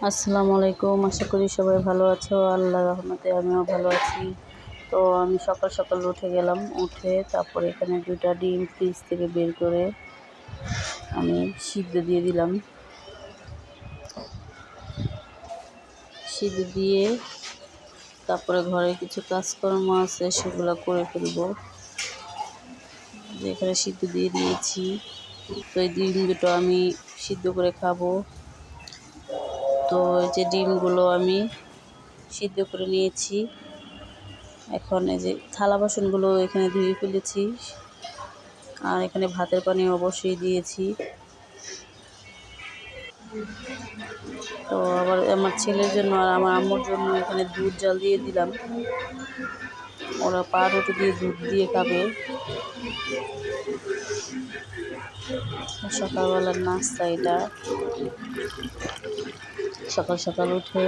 আসসালামু আলাইকুম। আশা করি সবাই ভালো আছো। আল্লাহর রহমতে আমিও ভালো আছি। তো আমি সকাল সকাল উঠে গেলাম। উঠে তারপরে এখানে 2টা ডিম ফ্রিজ থেকে বের করে আমি সিদ্ধ দিয়ে দিলাম। সিদ্ধ দিয়ে তারপরে ঘরে কিছু কাজকর্ম আছে সেগুলো করে ফেলবো। এখানে সিদ্ধ দিয়ে দিয়েছি। তো এই ডিম দুটো আমি সিদ্ধ করে খাবো। তো এই যে ডিমগুলো আমি সিদ্ধ করে নিয়েছি। এখন এই যে থালা বাসনগুলো এখানে ধুয়ে ফেলেছি, আর এখানে ভাতের পানি অবশ্যই দিয়েছি। তো আবার আমার ছেলের জন্য আর আমার আম্মুর জন্য এখানে দুধ জাল দিয়ে দিলাম। ওরা পাউরুটি দিয়ে দুধ দিয়ে খাবে। সকালবেলার নাস্তা এটা। সকাল সকাল উঠে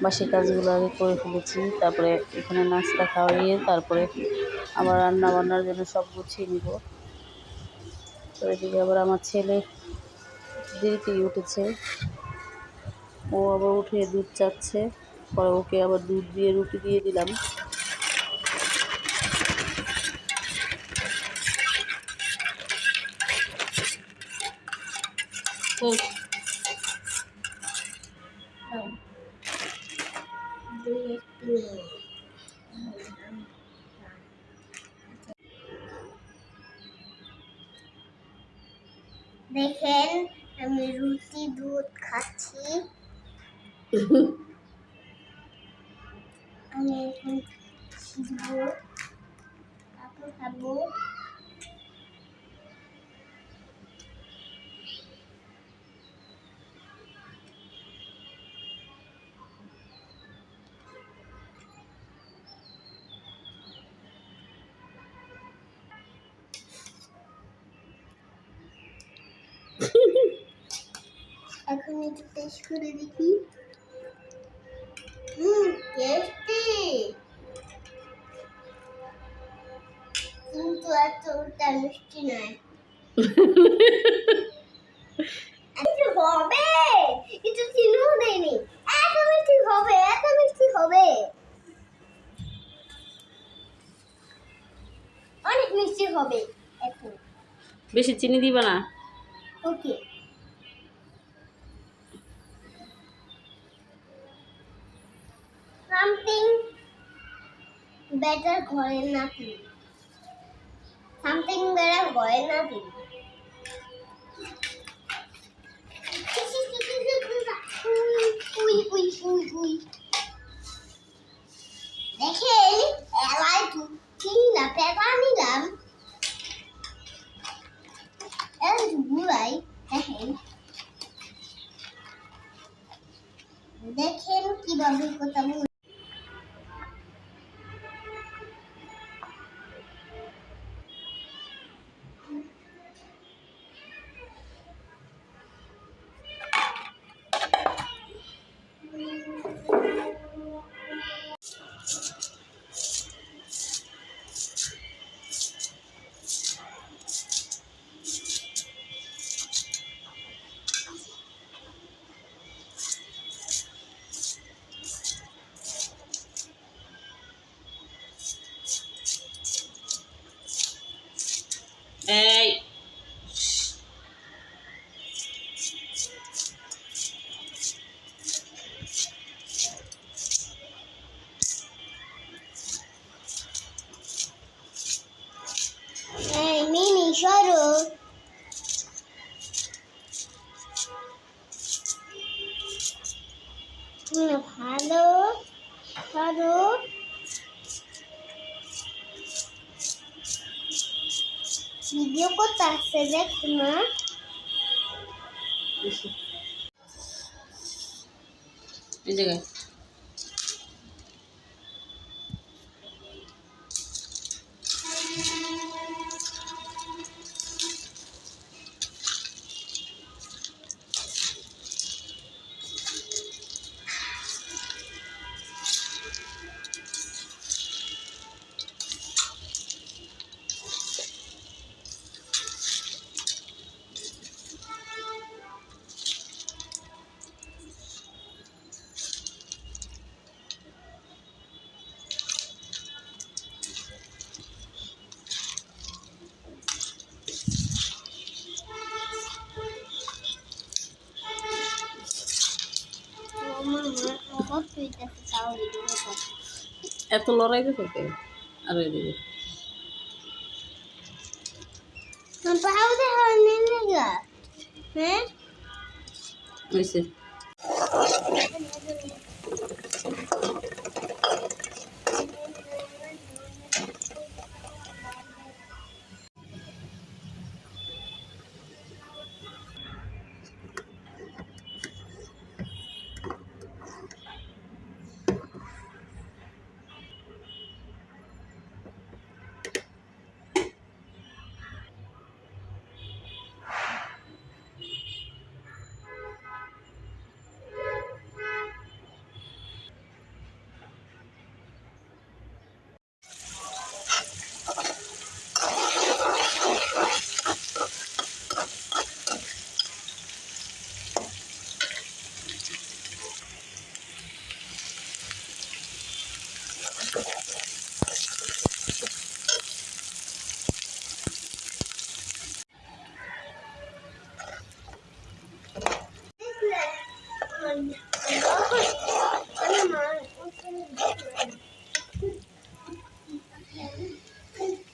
বাসি কাজগুলো আগে করে ফেলেছি, তারপরে এখানে নাস্তা খাওয়াইয়ে তারপরে আবার রান্না বান্নার জন্য সব গুছিয়ে নিব। তো এদিকে আবার আমার ছেলে দেরিতেই উঠেছে, ও আবার উঠে দুধ চাচ্ছে। পরে ওকে আবার দুধ দিয়ে রুটি দিয়ে দিলাম। দেখেন আমি রুটি দুধ খাচ্ছি। আমি এখন ছিড়বো, তারপর খাবো। এখন একটু টেস্ট করে দেখি। টেস্টি, কিন্তু এতটা মিষ্টি নয়। একটু হবে, একটু চিনিও দেয়নি। এত মিষ্টি হবে, এত মিষ্টি হবে, অনেক মিষ্টি হবে এখন। বেশি চিনি দিবা না। ওকে, সামথিং বেটার ঘরের নাতি, সামথিং বেটার ঘরের নাতি। দেখেন এলাই না পেটা নিলাম, ঘুরাই। দেখেন দেখেন কিভাবে কথা বল। এই মিনি সরো, ভালো সরো। ভিডিও করতে আসছে দেখো না। এই জায়গায় আমার তুই কাছে চাও ভিডিও কথা এত লড়াই করতে আর এদিকে हम पाउडर होने लगा हैं হয়েছে।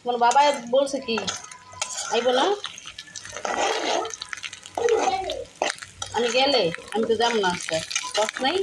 তোমার বাবা বলছে কি আইব না? আমি গেলে আমি তো যাবো না আজকে, কষ্ট নাই।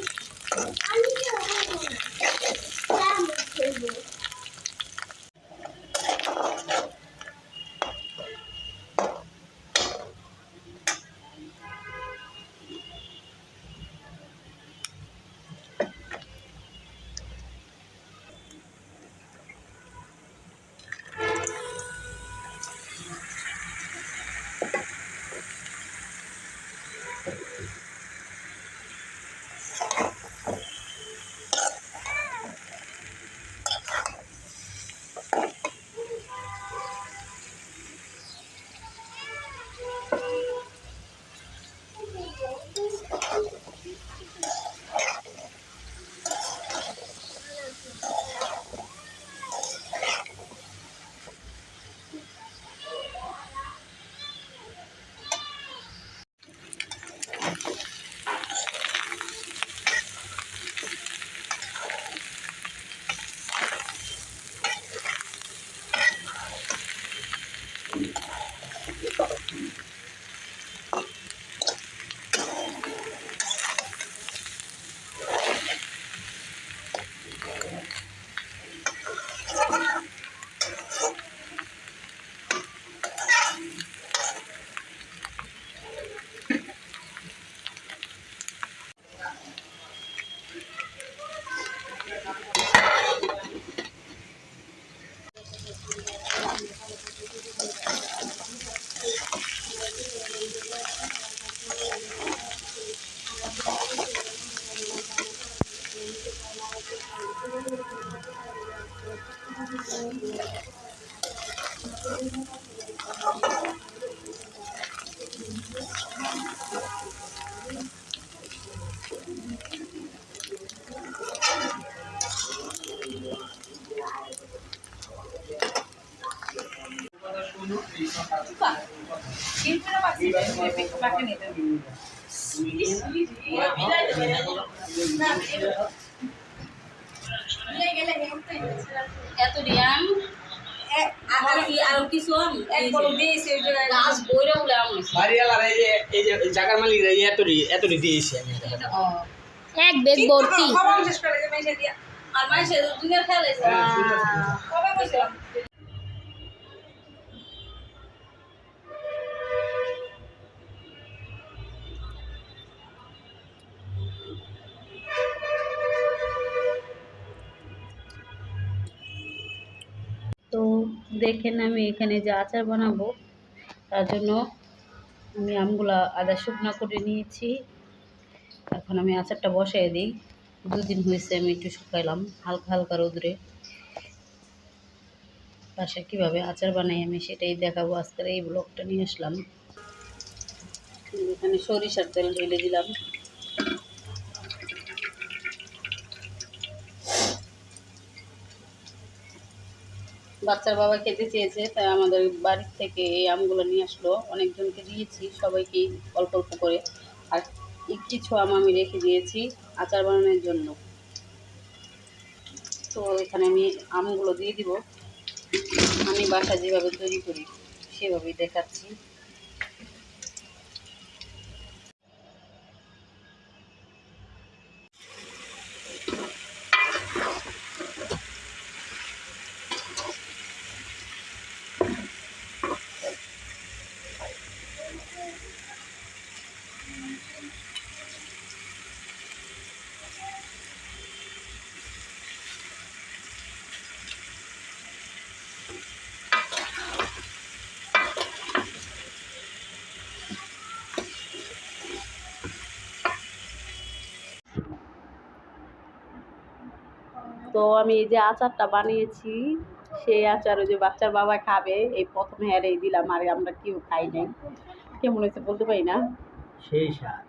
এত রিয়াম আর কিছু গাছ বইরে বলে জায়গার মালিক এতটি দিয়েছি আমি এক বেগ ভর্তি আর মানুষের দুনিয়ার খেয়াল তো দেখেন আমি এখানে যে আচার বানাবো তার জন্য আমি আমগুলা আদা শুকনো করে নিয়েছি। এখন আমি আচারটা বসাই দিই। দুদিন হয়েছে আমি একটু শুকাইলাম হালকা হালকা রোদরে। বাসায় কীভাবে আচার বানাই আমি সেটাই দেখাবো। আজকের এই ব্লগটা নিয়ে আসলাম। এখানে সরিষার তেল ঢেলে দিলাম। বাচ্চার বাবা খেতে চেয়েছে তাই আমাদের বাড়ির থেকে এই আমগুলো নিয়ে আসলো। অনেকজনকে দিয়েছি, সবাইকেই অল্প অল্প করে। আর কিছু আম আমি রেখে দিয়েছি আচার বানানোর জন্য। তো এখানে আমি আমগুলো দিয়ে দিব। আমি বাসা যেভাবে তৈরি করি সেভাবেই দেখাচ্ছি। তো আমি এই যে আচারটা বানিয়েছি, সেই আচার ওই যে বাচ্চার বাবা খাবে, এই প্রথম হ্যারেই দিলাম, আর আমরা কেউ খাই নাই। কেমন হয়েছে বলতে পারি না। সেই স্বাদ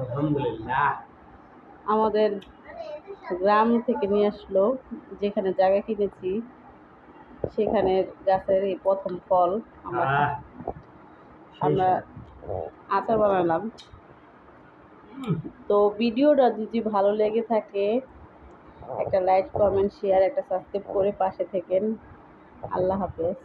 আলহামদুলিল্লাহ। আমাদের গ্রাম থেকে নিয়ে আসলো, যেখানে জায়গা কিনেছি সেখানে গাছের এই প্রথম ফল আমরা আমরা আচার বানালাম। তো ভিডিওটা যদি ভালো লেগে থাকে একটা লাইক, কমেন্ট, শেয়ার, একটা সাবস্ক্রাইব করে পাশে থেকেন। আল্লাহ হাফেজ।